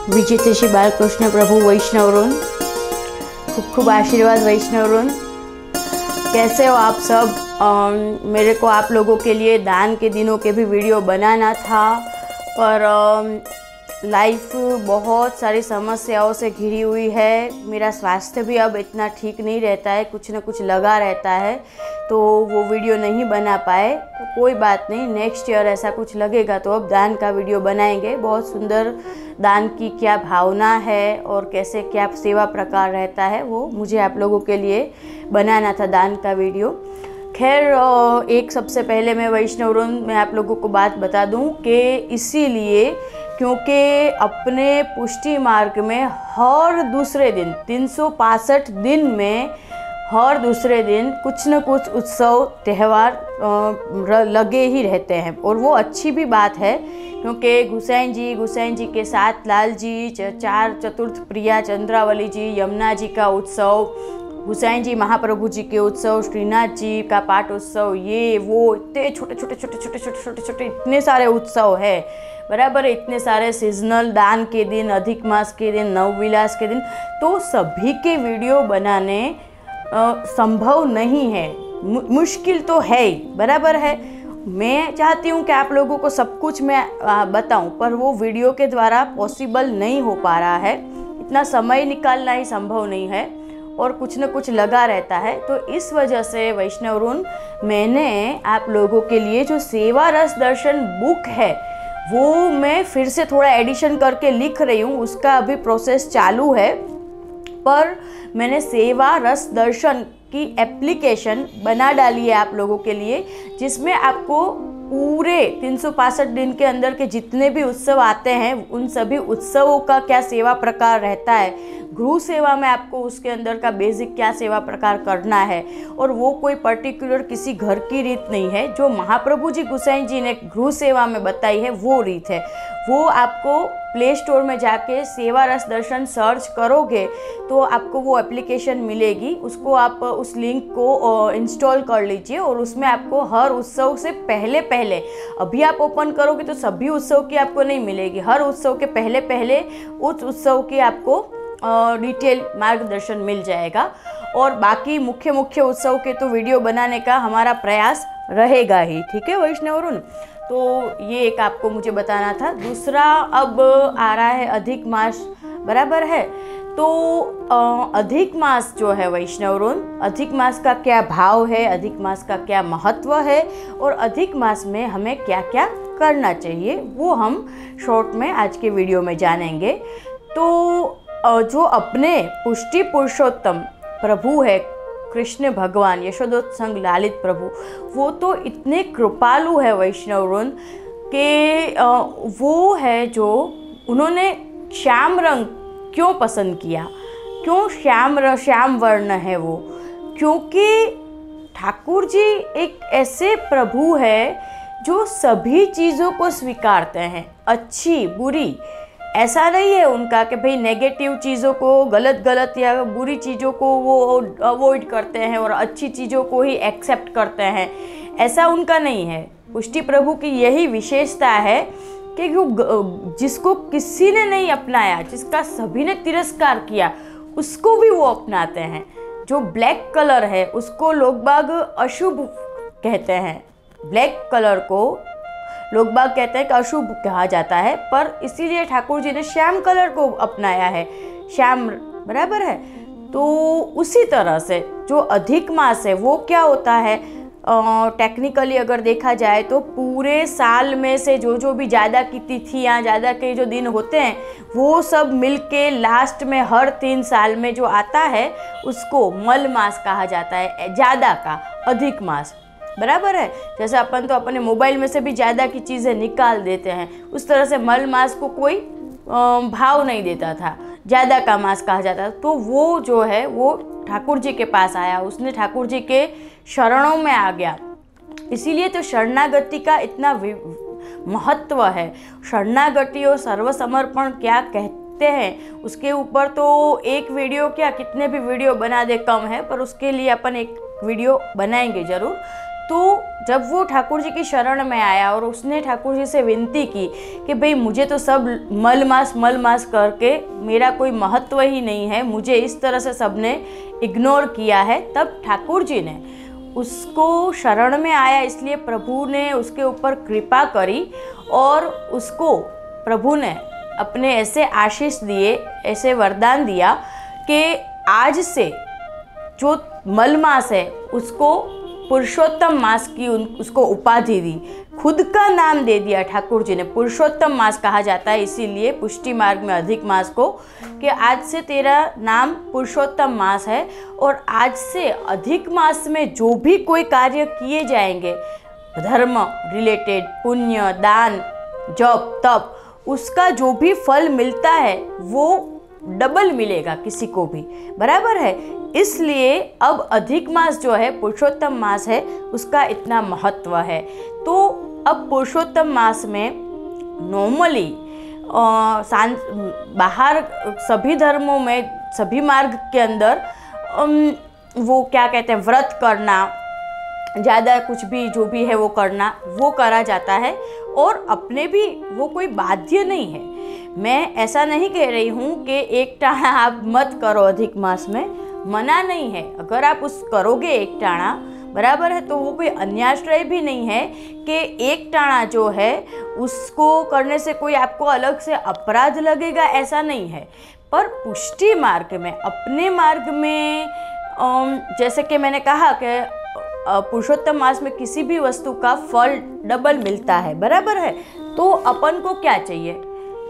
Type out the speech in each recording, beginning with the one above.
विजेते श्री बालकृष्ण प्रभु वैष्णवरून, खूब खूब आशीर्वाद वैष्णवरून। कैसे हो आप सब? मेरे को आप लोगों के लिए दान के दिनों के भी वीडियो बनाना था, पर लाइफ बहुत सारी समस्याओं से घिरी हुई है। मेरा स्वास्थ्य भी अब इतना ठीक नहीं रहता है, कुछ न कुछ लगा रहता है, तो वो वीडियो नहीं बना पाए। तो कोई बात नहीं, नेक्स्ट ईयर ऐसा कुछ लगेगा तो अब दान का वीडियो बनाएंगे। बहुत सुंदर दान की क्या भावना है और कैसे क्या सेवा प्रकार रहता है, वो मुझे आप लोगों के लिए बनाना था दान का वीडियो। खैर, एक सबसे पहले मैं वैष्णवरून में आप लोगों को बात बता दूं कि इसीलिए क्योंकि अपने पुष्टि मार्ग में हर दूसरे दिन 365 दिन में हर दूसरे दिन कुछ न कुछ उत्सव त्यौहार लगे ही रहते हैं, और वो अच्छी भी बात है क्योंकि गोसाई जी के साथ लाल जी, चार चतुर्थ प्रिया चंद्रावली जी, यमुना जी का उत्सव, गोसाई जी महाप्रभु जी के उत्सव, श्रीनाथ जी का पाठ उत्सव, ये वो इतने छोटे इतने सारे उत्सव है, बराबर। इतने सारे सीजनल दान के दिन, अधिक मास के दिन, नवविलास के दिन, तो सभी के वीडियो बनाने संभव नहीं है, मुश्किल तो है ही, बराबर है। मैं चाहती हूँ कि आप लोगों को सब कुछ मैं बताऊँ, पर वो वीडियो के द्वारा पॉसिबल नहीं हो पा रहा है, इतना समय निकालना ही संभव नहीं है और कुछ न कुछ लगा रहता है। तो इस वजह से वैष्णवरून मैंने आप लोगों के लिए जो सेवा रस दर्शन बुक है वो मैं फिर से थोड़ा एडिशन करके लिख रही हूँ, उसका अभी प्रोसेस चालू है। पर मैंने सेवा रस दर्शन की एप्लीकेशन बना डाली है आप लोगों के लिए, जिसमें आपको पूरे 365 दिन के अंदर के जितने भी उत्सव आते हैं उन सभी उत्सवों का क्या सेवा प्रकार रहता है, गृह सेवा में आपको उसके अंदर का बेसिक क्या सेवा प्रकार करना है, और वो कोई पर्टिकुलर किसी घर की रीत नहीं है। जो महाप्रभु जी गोसाई जी ने गृह सेवा में बताई है वो रीत है। वो आपको प्ले स्टोर में जाके सेवा रस दर्शन सर्च करोगे तो आपको वो एप्लीकेशन मिलेगी, उसको आप उस लिंक को इंस्टॉल कर लीजिए, और उसमें आपको हर उत्सव से पहले अभी आप ओपन करोगे तो सभी उत्सव की आपको नहीं मिलेगी, हर उत्सव के पहले उस उत्सव की आपको डिटेल मार्गदर्शन मिल जाएगा। और बाकी मुख्य उत्सव के तो वीडियो बनाने का हमारा प्रयास रहेगा ही, ठीक है वैष्णवरून। तो ये एक आपको मुझे बताना था। दूसरा, अब आ रहा है अधिक मास, बराबर है। तो अधिक मास जो है वैष्णवरून, अधिक मास का क्या भाव है, अधिक मास का क्या महत्व है, और अधिक मास में हमें क्या क्या करना चाहिए, वो हम शॉर्ट में आज के वीडियो में जानेंगे। तो जो अपने पुष्टि पुरुषोत्तम प्रभु है कृष्ण भगवान, यशोदोत्संग लालित प्रभु, वो तो इतने कृपालु है वैष्णवरून के वो है जो उन्होंने श्याम रंग क्यों पसंद किया, क्यों श्याम वर्ण है वो, क्योंकि ठाकुर जी एक ऐसे प्रभु है जो सभी चीज़ों को स्वीकारते हैं, अच्छी बुरी। ऐसा नहीं है उनका कि भाई नेगेटिव चीज़ों को, गलत या बुरी चीज़ों को वो अवॉइड करते हैं और अच्छी चीज़ों को ही एक्सेप्ट करते हैं, ऐसा उनका नहीं है। पुष्टि प्रभु की यही विशेषता है कि जिसको किसी ने नहीं अपनाया, जिसका सभी ने तिरस्कार किया, उसको भी वो अपनाते हैं। जो ब्लैक कलर है उसको लोग बाग अशुभ कहते हैं, ब्लैक कलर को लोग बाग कहते हैं कि अशुभ कहा जाता है, पर इसीलिए ठाकुर जी ने श्याम कलर को अपनाया है, श्याम, बराबर है। तो उसी तरह से जो अधिक मास है वो क्या होता है, टेक्निकली अगर देखा जाए तो पूरे साल में से जो भी ज़्यादा की तिथियाँ, ज़्यादा के जो दिन होते हैं वो सब मिलके लास्ट में हर 3 साल में जो आता है उसको मल मास कहा जाता है, ज़्यादा का अधिक मास, बराबर है। जैसे अपन तो अपने मोबाइल में से भी ज़्यादा की चीज़ें निकाल देते हैं, उस तरह से मल मास को कोई भाव नहीं देता था, ज़्यादा का मास कहा जाता था। तो वो जो है वो ठाकुर जी के पास आया, उसने ठाकुर जी के शरणों में आ गया, इसीलिए तो शरणागति का इतना महत्व है। शरणागति और सर्वसमर्पण क्या कहते हैं उसके ऊपर तो एक वीडियो क्या कितने भी वीडियो बना दे कम है, पर उसके लिए अपन एक वीडियो बनाएंगे ज़रूर। तो जब वो ठाकुर जी की शरण में आया और उसने ठाकुर जी से विनती की कि भाई मुझे तो सब मल मास करके मेरा कोई महत्व ही नहीं है, मुझे इस तरह से सबने इग्नोर किया है, तब ठाकुर जी ने उसको शरण में आया, इसलिए प्रभु ने उसके ऊपर कृपा करी और उसको प्रभु ने अपने ऐसे आशीष दिए, ऐसे वरदान दिया कि आज से जो मल मास है उसको पुरुषोत्तम मास की उसको उपाधि दी, खुद का नाम दे दिया ठाकुर जी ने। पुरुषोत्तम मास कहा जाता है इसीलिए पुष्टि मार्ग में अधिक मास को, कि आज से तेरा नाम पुरुषोत्तम मास है और आज से अधिक मास में जो भी कोई कार्य किए जाएंगे धर्म रिलेटेड, पुण्य, दान, जप, तप, उसका जो भी फल मिलता है वो डबल मिलेगा किसी को भी, बराबर है। इसलिए अब अधिक मास जो है पुरुषोत्तम मास है उसका इतना महत्व है। तो अब पुरुषोत्तम मास में नॉर्मली बाहर सभी धर्मों में, सभी मार्ग के अंदर वो क्या कहते हैं, व्रत करना, ज़्यादा कुछ भी जो भी है वो करना, वो करा जाता है और अपने भी वो कोई बाध्य नहीं है। मैं ऐसा नहीं कह रही हूँ कि एक टाणा आप मत करो अधिक मास में, मना नहीं है। अगर आप उस करोगे एक टाणा, बराबर है, तो वो कोई अन्याश्रय भी नहीं है कि एक टाणा जो है उसको करने से कोई आपको अलग से अपराध लगेगा, ऐसा नहीं है। पर पुष्टि मार्ग में, अपने मार्ग में, जैसे कि मैंने कहा कि पुरुषोत्तम मास में किसी भी वस्तु का फल डबल मिलता है, बराबर है। तो अपन को क्या चाहिए,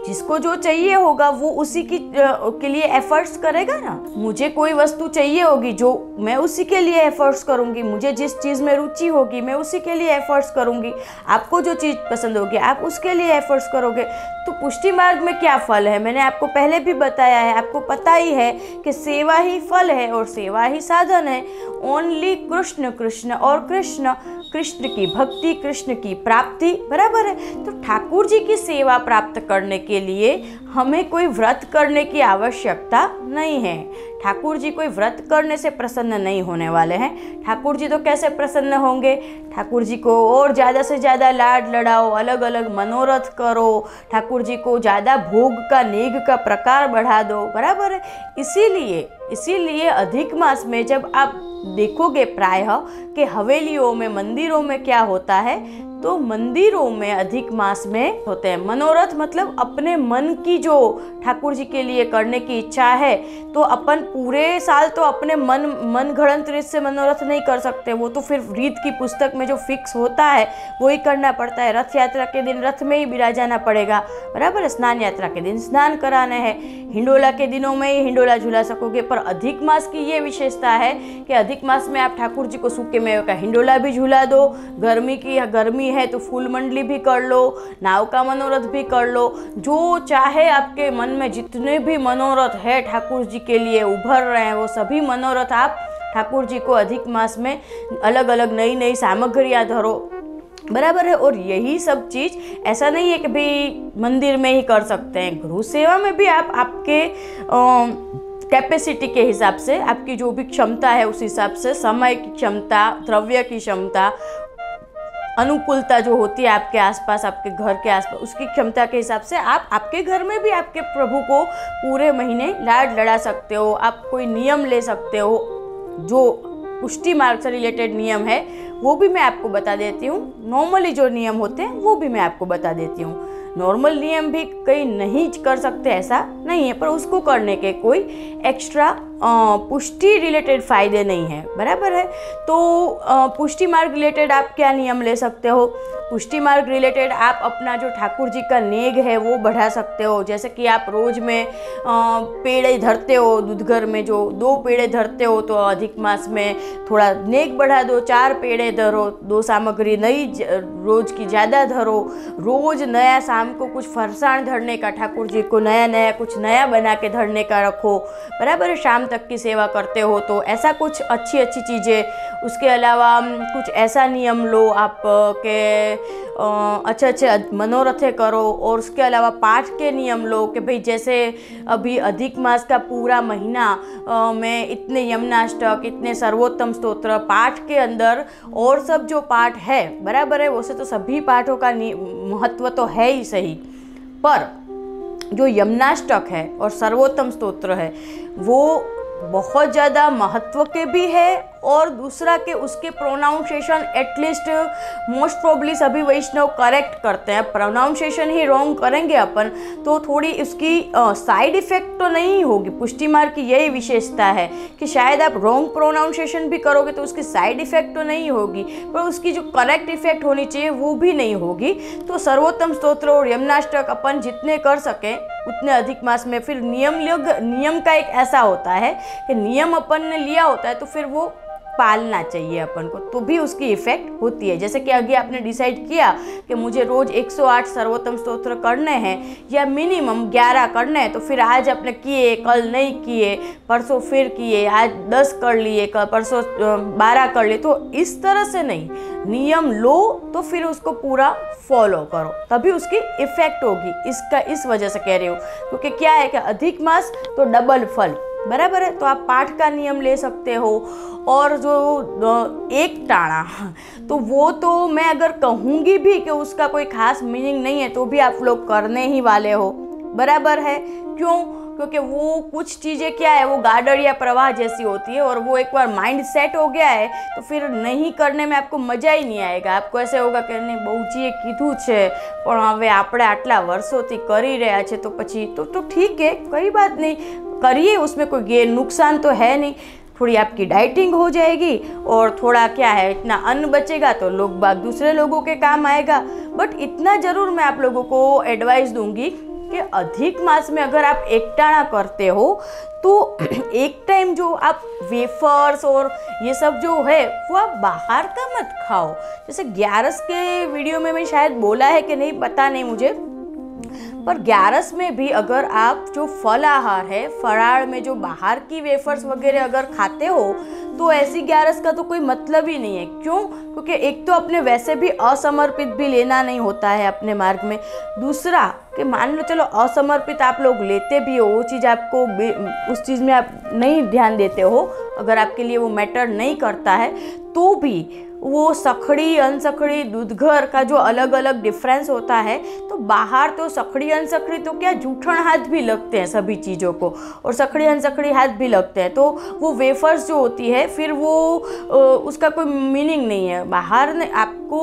जिसको जो चाहिए होगा वो उसी के लिए एफर्ट्स करेगा ना। मुझे कोई वस्तु चाहिए होगी जो मैं उसी के लिए एफर्ट्स करूँगी, मुझे जिस चीज़ में रुचि होगी मैं उसी के लिए एफर्ट्स करूँगी, आपको जो चीज़ पसंद होगी आप उसके लिए एफर्ट्स करोगे। तो पुष्टि मार्ग में क्या फल है, मैंने आपको पहले भी बताया है, आपको पता ही है कि सेवा ही फल है और सेवा ही साधन है। ओनली कृष्ण कृष्ण और कृष्ण, कृष्ण की भक्ति, कृष्ण की प्राप्ति, बराबर है। तो ठाकुर जी की सेवा प्राप्त करने के लिए हमें कोई व्रत करने की आवश्यकता नहीं है। ठाकुर जी कोई व्रत करने से प्रसन्न नहीं होने वाले हैं। ठाकुर जी तो कैसे प्रसन्न होंगे, ठाकुर जी को और ज़्यादा से ज़्यादा लाड लड़ाओ, अलग अलग मनोरथ करो, ठाकुर जी को ज़्यादा भोग का, नेग का प्रकार बढ़ा दो, बराबर है। इसीलिए अधिक मास में जब आप देखोगे प्रायः कि हवेलियों में, मंदिरों में क्या होता है, तो मंदिरों में अधिक मास में होते हैं मनोरथ, मतलब अपने मन की जो ठाकुर जी के लिए करने की इच्छा है, तो अपन पूरे साल तो अपने मन घड़ंत रीत से मनोरथ नहीं कर सकते, वो तो फिर रीत की पुस्तक में जो फिक्स होता है वो ही करना पड़ता है। रथ यात्रा के दिन रथ में ही बिराजाना पड़ेगा, बराबर है। स्नान यात्रा के दिन स्नान कराना है, हिंडोला के दिनों में ही हिंडोला झूला सकोगे। पर अधिक मास की ये विशेषता है कि अधिक मास में आप ठाकुर जी को सूखे मेवे का हिंडोला भी झूला दो, गर्मी है तो फूल मंडली भी कर लो, नाव का मनोरथ भी कर लो, जो चाहे आपके मन में जितने भी मनोरथ है ठाकुर जी के लिए उभर रहे हैं वो सभी मनोरथ आप ठाकुर जी को अधिक मास में अलग अलग नई नई सामग्रियाँ धरो, बराबर है। और यही सब चीज़ ऐसा नहीं है कि भाई मंदिर में ही कर सकते हैं, गुरु सेवा में भी आप आपके कैपेसिटी के हिसाब से, आपकी जो भी क्षमता है उस हिसाब से, समय की क्षमता, द्रव्य की क्षमता, अनुकूलता जो होती है आपके आसपास, आपके घर के आसपास, उसकी क्षमता के हिसाब से आप आपके घर में भी आपके प्रभु को पूरे महीने लाड लड़ा सकते हो। आप कोई नियम ले सकते हो, जो पुष्टि मार्ग से रिलेटेड नियम है वो भी मैं आपको बता देती हूँ। नॉर्मली जो नियम होते हैं वो भी मैं आपको बता देती हूँ। नॉर्मल नियम भी कई नहीं कर सकते ऐसा नहीं है, पर उसको करने के कोई एक्स्ट्रा पुष्टि रिलेटेड फ़ायदे नहीं है, बराबर है। तो पुष्टि मार्ग रिलेटेड आप क्या नियम ले सकते हो, पुष्टि मार्ग रिलेटेड आप अपना जो ठाकुर जी का नेग है वो बढ़ा सकते हो। जैसे कि आप रोज़ में पेड़े धरते हो, दूधघर में जो 2 पेड़े धरते हो, तो अधिक मास में थोड़ा नेग बढ़ा दो, 4 पेड़े धरो, 2 सामग्री नई रोज़ की ज़्यादा धरो, रोज़ नया शाम को कुछ फरसाण धरने का, ठाकुर जी को नया कुछ नया बना के धरने का रखो, बराबर है। शाम तक की सेवा करते हो तो ऐसा कुछ अच्छी चीज़ें, उसके अलावा कुछ ऐसा नियम लो आप के अच्छे अच्छे मनोरथे करो। और उसके अलावा पाठ के नियम लो कि भाई जैसे अभी अधिक मास का पूरा महीना में इतने यमुनाष्टक, इतने सर्वोत्तम स्तोत्र पाठ के अंदर और सब जो पाठ है बराबर है, वैसे तो सभी पाठों का महत्व तो है ही सही, पर जो यमुनाष्टक है और सर्वोत्तम स्तोत्र है वो बहुत ज़्यादा महत्व के भी है। और दूसरा कि उसके प्रोनाउंसिएशन एटलीस्ट मोस्ट प्रोबली सभी वैष्णव करेक्ट करते हैं। प्रोनाउंसिएशन ही रॉन्ग करेंगे अपन तो थोड़ी उसकी साइड इफ़ेक्ट तो नहीं होगी। पुष्टि मार्ग की यही विशेषता है कि शायद आप रॉन्ग प्रोनाउंसिएशन भी करोगे तो उसकी साइड इफ़ेक्ट तो नहीं होगी, पर उसकी जो करेक्ट इफ़ेक्ट होनी चाहिए वो भी नहीं होगी। तो सर्वोत्तम स्तोत्र और यमुनाष्टक अपन जितने कर सकें उतने अधिक मास में। फिर नियम का एक ऐसा होता है कि नियम अपन ने लिया होता है तो फिर वो पालना चाहिए अपन को, तो भी उसकी इफ़ेक्ट होती है। जैसे कि आगे आपने डिसाइड किया कि मुझे रोज़ 108 सर्वोत्तम स्तोत्र करने हैं या मिनिमम 11 करने हैं, तो फिर आज आपने किए, कल नहीं किए, परसों फिर किए, आज 10 कर लिए, कल परसों 12 कर लिए। तो इस तरह से नहीं, नियम लो तो फिर उसको पूरा फॉलो करो, तभी उसकी इफ़ेक्ट होगी। इस वजह से कह रही हूँ, क्योंकि क्या है कि अधिक मास तो डबल फल बराबर है। तो आप पाठ का नियम ले सकते हो। और जो एक टाणा, तो वो तो मैं अगर कहूँगी भी कि उसका कोई खास मीनिंग नहीं है तो भी आप लोग करने ही वाले हो बराबर है। क्यों? क्योंकि वो कुछ चीज़ें क्या है, वो गार्डर या प्रवाह जैसी होती है, और वो एक बार माइंड सेट हो गया है तो फिर नहीं करने में आपको मज़ा ही नहीं आएगा। आपको ऐसे होगा कि नहीं, बहुजीए कीधું છે પણ હવે આપણે આટલા વર્ષોથી કરી રહ્યા છે તો પછી તો ठीक है, कोई बात नहीं, करिए, उसमें कोई नुकसान तो है नहीं। थोड़ी आपकी डाइटिंग हो जाएगी और थोड़ा क्या है, इतना अन्न बचेगा तो लोग बाग दूसरे लोगों के काम आएगा। बट इतना ज़रूर मैं आप लोगों को एडवाइस दूंगी कि अधिक मास में अगर आप एकटाणा करते हो तो एक टाइम जो आप वेफर्स और ये सब जो है वो आप बाहर का मत खाओ। जैसे 11 के वीडियो में मैं शायद बोला है कि नहीं, पता नहीं मुझे, पर 11 में भी अगर आप जो फल आहार है, फराळ में जो बाहर की वेफर्स वगैरह अगर खाते हो तो ऐसी 11 का तो कोई मतलब ही नहीं है। क्यों? क्योंकि एक तो अपने वैसे भी असमर्पित भी लेना नहीं होता है अपने मार्ग में। दूसरा कि मान लो चलो असमर्पित आप लोग लेते भी हो, वो चीज़ आपको उस चीज़ में आप नहीं ध्यान देते हो, अगर आपके लिए वो मैटर नहीं करता है तो भी वो सखड़ी अनसखड़ी दूधघर का जो अलग अलग डिफरेंस होता है। तो बाहर तो सखड़ी अनसखड़ी तो क्या जूठन हाथ भी लगते हैं सभी चीज़ों को, और सखड़ी अनसखड़ी हाथ भी लगते हैं। तो वो वेफर्स जो होती है फिर वो उसका कोई मीनिंग नहीं है। बाहर ने आपको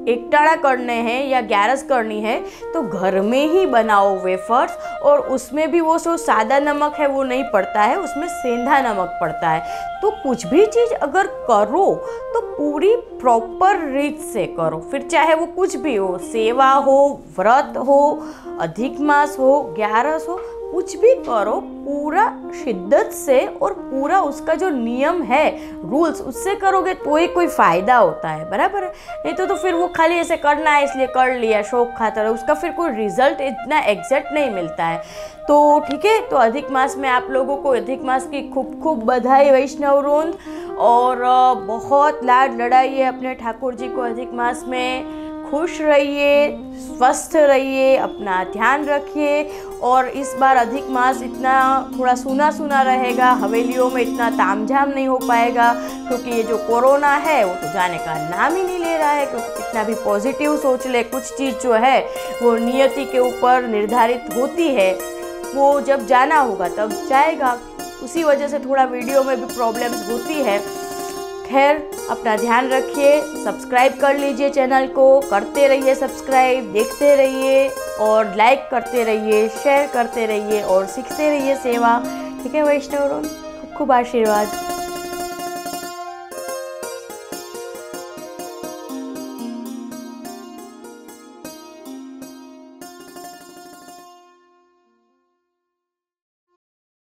एकटाणा करने हैं या 11 करनी है तो घर में ही बनाओ वेफर्स, और उसमें भी वो जो सादा नमक है वो नहीं पड़ता है, उसमें सेंधा नमक पड़ता है। तो कुछ भी चीज़ अगर करो तो पूरी प्रॉपर रीत से करो, फिर चाहे वो कुछ भी हो, सेवा हो, व्रत हो, अधिक मास हो, 11 हो, कुछ भी करो पूरा शिद्दत से और पूरा उसका जो नियम है, रूल्स, उससे करोगे तो ही कोई फ़ायदा होता है बराबर है। नहीं तो फिर वो खाली ऐसे करना है इसलिए कर लिया शौक खातर, उसका फिर कोई रिजल्ट इतना एग्जैक्ट नहीं मिलता है। तो ठीक है, तो अधिक मास में आप लोगों को अधिक मास की खूब खूब बधाई वैष्णव वृंद, और बहुत लाड लड़ाइए अपने ठाकुर जी को। अधिक मास में खुश रहिए, स्वस्थ रहिए, अपना ध्यान रखिए। और इस बार अधिक मास इतना थोड़ा सूना सूना रहेगा, हवेलियों में इतना तामझाम नहीं हो पाएगा, क्योंकि ये जो कोरोना है वो तो जाने का नाम ही नहीं ले रहा है। क्योंकि कितना भी पॉजिटिव सोच ले, कुछ चीज़ जो है वो नियति के ऊपर निर्धारित होती है, वो जब जाना होगा तब जाएगा। उसी वजह से थोड़ा वीडियो में भी प्रॉब्लम्स होती है। खैर, अपना ध्यान रखिए, सब्सक्राइब कर लीजिए चैनल को, करते रहिए सब्सक्राइब, देखते रहिए और लाइक करते रहिए, शेयर करते रहिए और सीखते रहिए सेवा। ठीक है वैष्णव, खूब खूब आशीर्वाद।